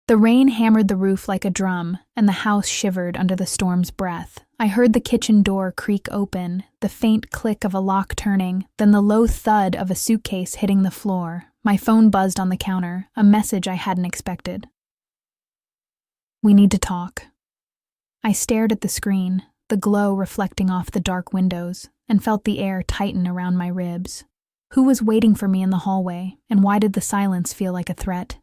The rain hammered the roof like a drum, and the house shivered under the storm's breath. I heard the kitchen door creak open, the faint click of a lock turning, then the low thud of a suitcase hitting the floor. My phone buzzed on the counter, a message I hadn't expected. "We need to talk." I stared at the screen, the glow reflecting off the dark windows, and felt the air tighten around my ribs. Who was waiting for me in the hallway, and why did the silence feel like a threat?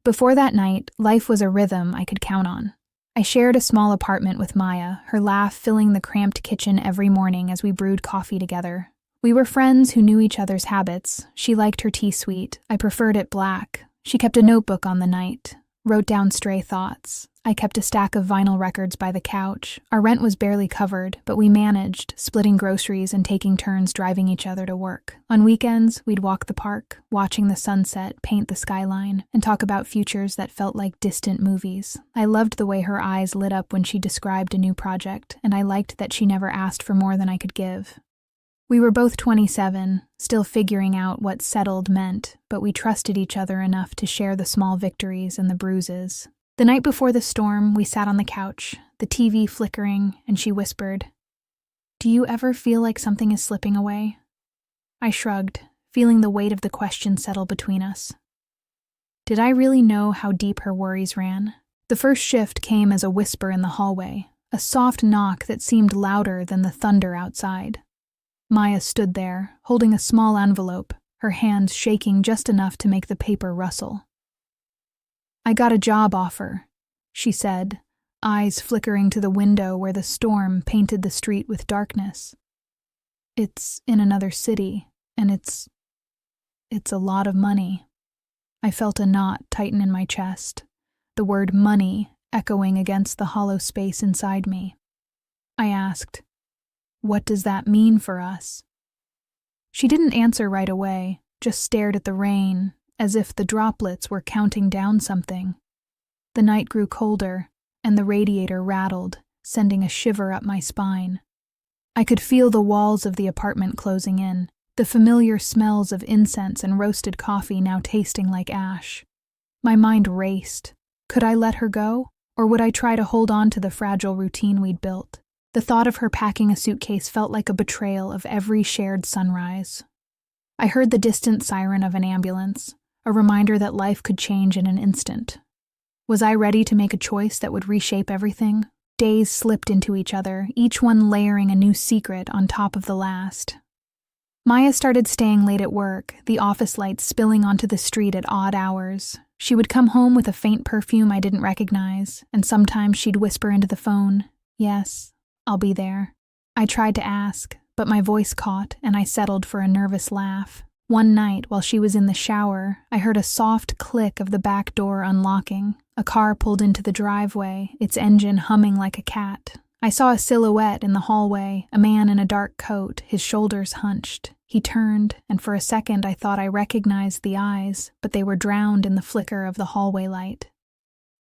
Before that night, life was a rhythm I could count on. I shared a small apartment with Maya, her laugh filling the cramped kitchen every morning as we brewed coffee together. We were friends who knew each other's habits. She liked her tea sweet. I preferred it black. She kept a notebook on the night, wrote down stray thoughts. I kept a stack of vinyl records by the couch. Our rent was barely covered, but we managed, splitting groceries and taking turns driving each other to work. On weekends, we'd walk the park, watching the sunset paint the skyline, and talk about futures that felt like distant movies. I loved the way her eyes lit up when she described a new project, and I liked that she never asked for more than I could give. We were both 27, still figuring out what settled meant, but we trusted each other enough to share the small victories and the bruises. The night before the storm, we sat on the couch, the TV flickering, and she whispered, "Do you ever feel like something is slipping away?" I shrugged, feeling the weight of the question settle between us. Did I really know how deep her worries ran? The first shift came as a whisper in the hallway, a soft knock that seemed louder than the thunder outside. Maya stood there, holding a small envelope, her hands shaking just enough to make the paper rustle. "I got a job offer," she said, eyes flickering to the window where the storm painted the street with darkness. "It's in another city, and it's a lot of money." I felt a knot tighten in my chest, the word money echoing against the hollow space inside me. I asked, "What does that mean for us?" She didn't answer right away, just stared at the rain, as if the droplets were counting down something. The night grew colder, and the radiator rattled, sending a shiver up my spine. I could feel the walls of the apartment closing in, the familiar smells of incense and roasted coffee now tasting like ash. My mind raced. Could I let her go, or would I try to hold on to the fragile routine we'd built? The thought of her packing a suitcase felt like a betrayal of every shared sunrise. I heard the distant siren of an ambulance, a reminder that life could change in an instant. Was I ready to make a choice that would reshape everything? Days slipped into each other, each one layering a new secret on top of the last. Maya started staying late at work, the office lights spilling onto the street at odd hours. She would come home with a faint perfume I didn't recognize, and sometimes she'd whisper into the phone, "Yes, I'll be there." I tried to ask, but my voice caught and I settled for a nervous laugh. One night, while she was in the shower, I heard a soft click of the back door unlocking. A car pulled into the driveway, its engine humming like a cat. I saw a silhouette in the hallway, a man in a dark coat, his shoulders hunched. He turned, and for a second I thought I recognized the eyes, but they were drowned in the flicker of the hallway light.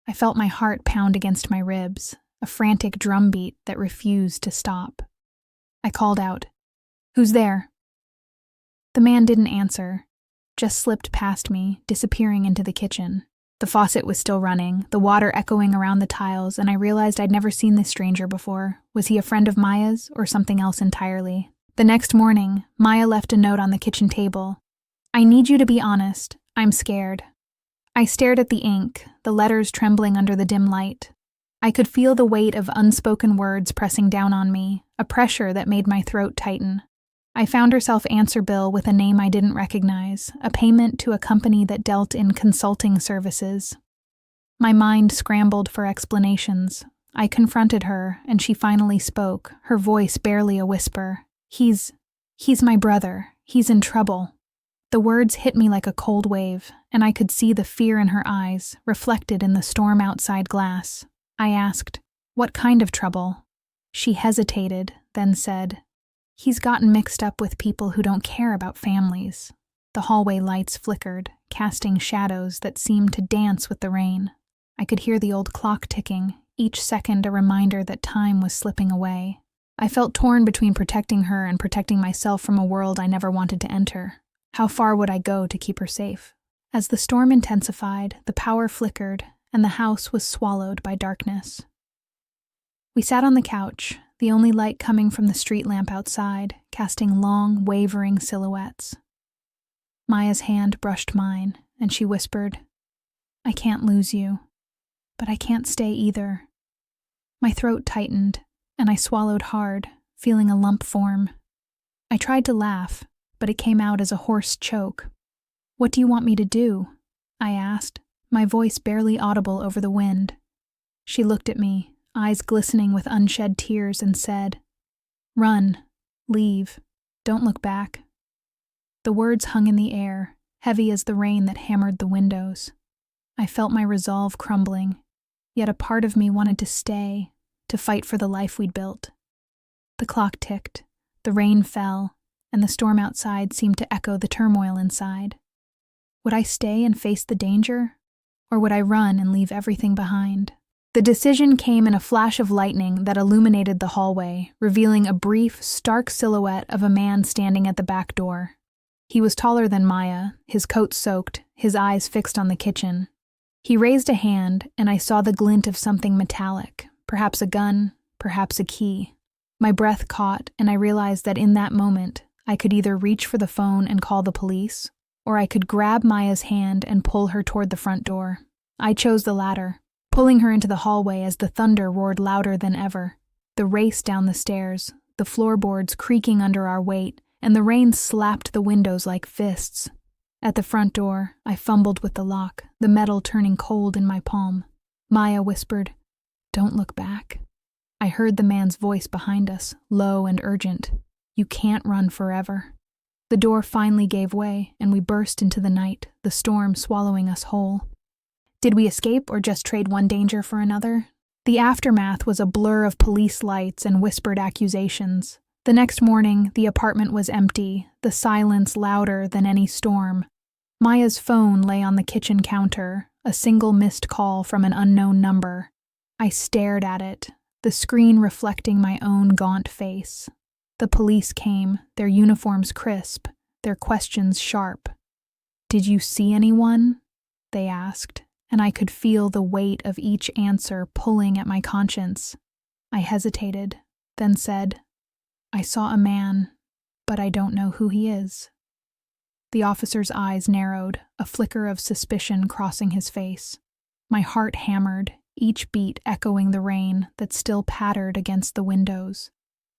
I felt my heart pound against my ribs, a frantic drumbeat that refused to stop. I called out, "Who's there?" The man didn't answer, just slipped past me, disappearing into the kitchen. The faucet was still running, the water echoing around the tiles, and I realized I'd never seen this stranger before. Was he a friend of Maya's or something else entirely? The next morning, Maya left a note on the kitchen table. "I need you to be honest. I'm scared." I stared at the ink, the letters trembling under the dim light. I could feel the weight of unspoken words pressing down on me, a pressure that made my throat tighten. I found her self-answer bill with a name I didn't recognize, a payment to a company that dealt in consulting services. My mind scrambled for explanations. I confronted her, and she finally spoke, her voice barely a whisper. He's my brother. He's in trouble." The words hit me like a cold wave, and I could see the fear in her eyes, reflected in the storm outside glass. I asked, "What kind of trouble?" She hesitated, then said, "He's gotten mixed up with people who don't care about families." The hallway lights flickered, casting shadows that seemed to dance with the rain. I could hear the old clock ticking, each second a reminder that time was slipping away. I felt torn between protecting her and protecting myself from a world I never wanted to enter. How far would I go to keep her safe? As the storm intensified, the power flickered, and the house was swallowed by darkness. We sat on the couch, the only light coming from the street lamp outside, casting long, wavering silhouettes. Maya's hand brushed mine, and she whispered, "I can't lose you, but I can't stay either." My throat tightened, and I swallowed hard, feeling a lump form. I tried to laugh, but it came out as a hoarse choke. "What do you want me to do?" I asked, my voice barely audible over the wind. She looked at me, eyes glistening with unshed tears, and said, "Run, leave, don't look back." The words hung in the air, heavy as the rain that hammered the windows. I felt my resolve crumbling, yet a part of me wanted to stay, to fight for the life we'd built. The clock ticked, the rain fell, and the storm outside seemed to echo the turmoil inside. Would I stay and face the danger, or would I run and leave everything behind? The decision came in a flash of lightning that illuminated the hallway, revealing a brief, stark silhouette of a man standing at the back door. He was taller than Maya, his coat soaked, his eyes fixed on the kitchen. He raised a hand, and I saw the glint of something metallic, perhaps a gun, perhaps a key. My breath caught, and I realized that in that moment, I could either reach for the phone and call the police, or I could grab Maya's hand and pull her toward the front door. I chose the latter, pulling her into the hallway as the thunder roared louder than ever. The race down the stairs, the floorboards creaking under our weight, and the rain slapped the windows like fists. At the front door, I fumbled with the lock, the metal turning cold in my palm. Maya whispered, "Don't look back." I heard the man's voice behind us, low and urgent. "You can't run forever." The door finally gave way, and we burst into the night, the storm swallowing us whole. Did we escape or just trade one danger for another? The aftermath was a blur of police lights and whispered accusations. The next morning, the apartment was empty, the silence louder than any storm. Maya's phone lay on the kitchen counter, a single missed call from an unknown number. I stared at it, the screen reflecting my own gaunt face. The police came, their uniforms crisp, their questions sharp. "Did you see anyone?" they asked, and I could feel the weight of each answer pulling at my conscience. I hesitated, then said, "I saw a man, but I don't know who he is." The officer's eyes narrowed, a flicker of suspicion crossing his face. My heart hammered, each beat echoing the rain that still pattered against the windows.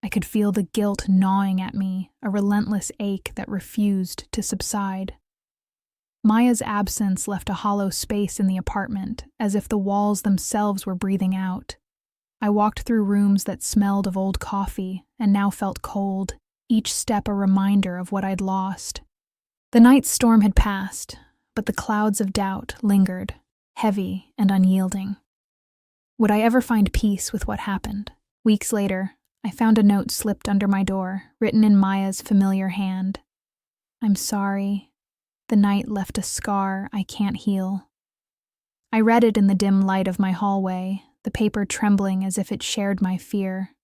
I could feel the guilt gnawing at me, a relentless ache that refused to subside. Maya's absence left a hollow space in the apartment, as if the walls themselves were breathing out. I walked through rooms that smelled of old coffee and now felt cold, each step a reminder of what I'd lost. The night's storm had passed, but the clouds of doubt lingered, heavy and unyielding. Would I ever find peace with what happened? Weeks later, I found a note slipped under my door, written in Maya's familiar hand. "I'm sorry. The night left a scar I can't heal." I read it in the dim light of my hallway, the paper trembling as if it shared my fear.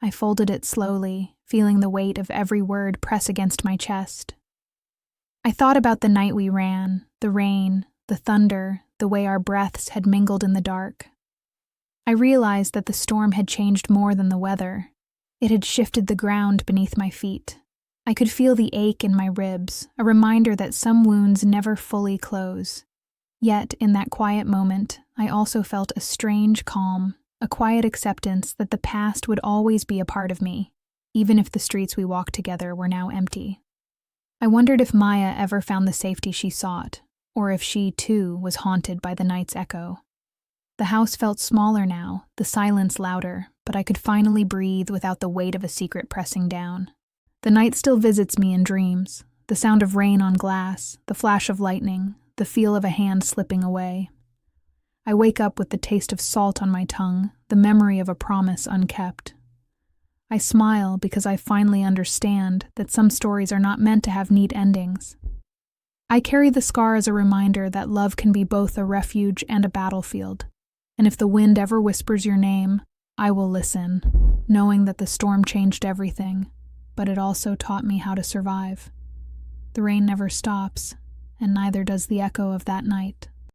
I folded it slowly, feeling the weight of every word press against my chest. I thought about the night we ran, the rain, the thunder, the way our breaths had mingled in the dark. I realized that the storm had changed more than the weather. It had shifted the ground beneath my feet. I could feel the ache in my ribs, a reminder that some wounds never fully close. Yet, in that quiet moment, I also felt a strange calm, a quiet acceptance that the past would always be a part of me, even if the streets we walked together were now empty. I wondered if Maya ever found the safety she sought, or if she, too, was haunted by the night's echo. The house felt smaller now, the silence louder, but I could finally breathe without the weight of a secret pressing down. The night still visits me in dreams, the sound of rain on glass, the flash of lightning, the feel of a hand slipping away. I wake up with the taste of salt on my tongue, the memory of a promise unkept. I smile because I finally understand that some stories are not meant to have neat endings. I carry the scar as a reminder that love can be both a refuge and a battlefield, and if the wind ever whispers your name, I will listen, knowing that the storm changed everything, but it also taught me how to survive. The rain never stops, and neither does the echo of that night.